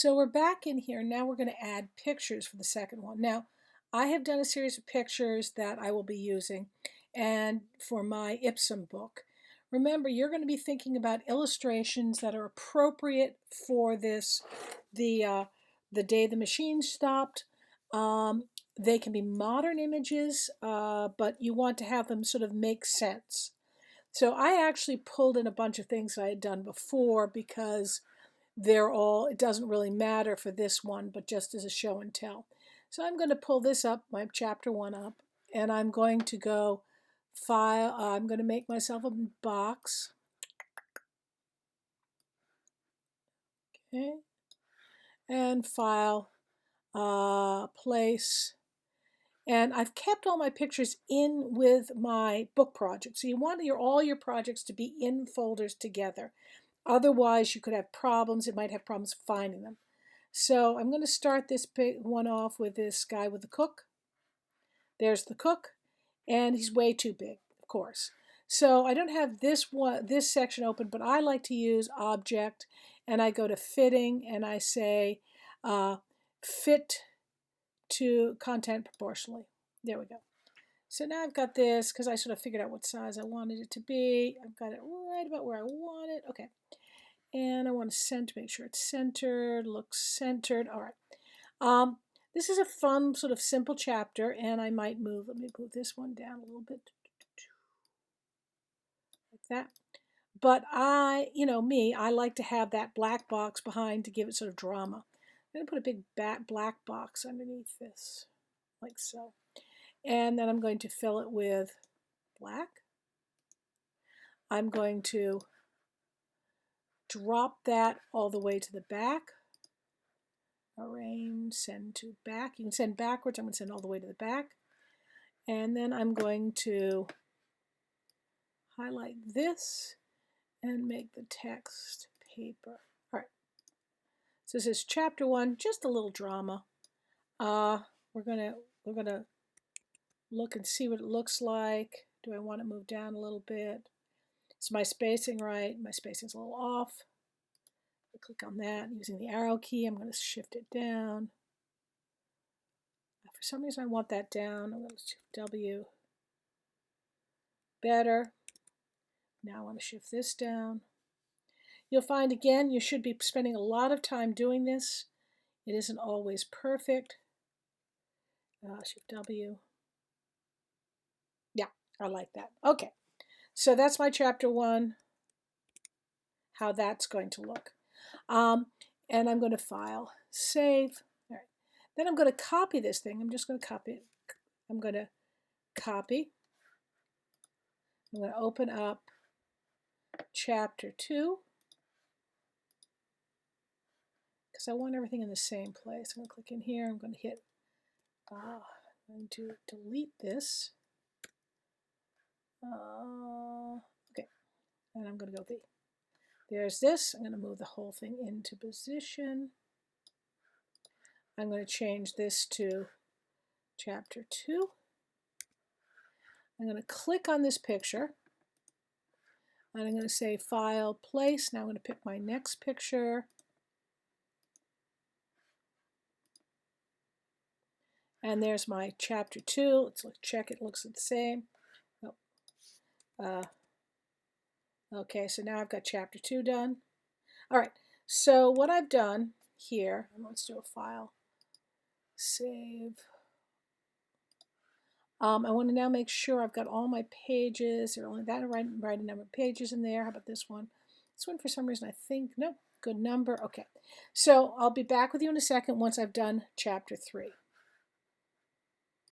So we're back in here. Now we're going to add pictures for the second one. Now, I have done a series of pictures that I will be using and for my Ipsum book. Remember, you're going to be thinking about illustrations that are appropriate for this, the day the machine stopped. Um, they can be modern images, but you want to have them sort of make sense. So I actually pulled in a bunch of things I had done before because it doesn't really matter for this one, but just as a show and tell. So I'm going to pull this up, my chapter 1 up, and I'm going to go file, I'm going to make myself a box. Okay. And file, place. And I've kept all my pictures in with my book project. So you want all your projects to be in folders together. Otherwise, you could have problems. It might have problems finding them. So I'm going to start this big one off with this guy with the cook. There's the cook, and he's way too big, of course. So I don't have this section open, but I like to use object, and I go to fitting, and I say fit to content proportionally. There we go. So now I've got this because I sort of figured out what size I wanted it to be. I've got it right about where I want it. Okay. And I want to make sure it's centered, looks centered. All right. This is a fun, sort of simple chapter, and I might let me move this one down a little bit, like that. But I like to have that black box behind to give it sort of drama. I'm going to put a big black box underneath this, like so. And then I'm going to fill it with black. I'm going to drop that all the way to the back. Arrange, send to back. You can send backwards. I'm going to send all the way to the back. And then I'm going to highlight this and make the text paper. All right. So this is chapter 1, just a little drama. We're gonna look and see what it looks like. Do I want to move down a little bit? Is my spacing right? My spacing's a little off. I click on that using the arrow key. I'm going to shift it down. For some reason I want that down. I'm going to shift W. Better. Now I want to shift this down. You'll find again you should be spending a lot of time doing this. It isn't always perfect. Shift W. Yeah, I like that. Okay, so that's my chapter 1, how that's going to look. And I'm going to file, save. All right. Then I'm going to copy this thing. I'm just going to copy it. I'm going to copy. I'm going to open up chapter 2 because I want everything in the same place. I'm going to click in here. I'm going to hit, I'm going to delete this. Okay, and I'm going to go there's this. I'm going to move the whole thing into position. I'm going to change this to chapter 2. I'm going to click on this picture. And I'm going to say File, Place. Now I'm going to pick my next picture. And there's my chapter 2. Let's check it looks the same. Oh. Okay, so now I've got chapter 2 done. All right, so what I've done here, let's do a file, save. I want to now make sure I've got all my pages. There are only that right number of pages in there. How about this one? This one, for some reason, I think, no, good number. Okay, so I'll be back with you in a second once I've done chapter 3.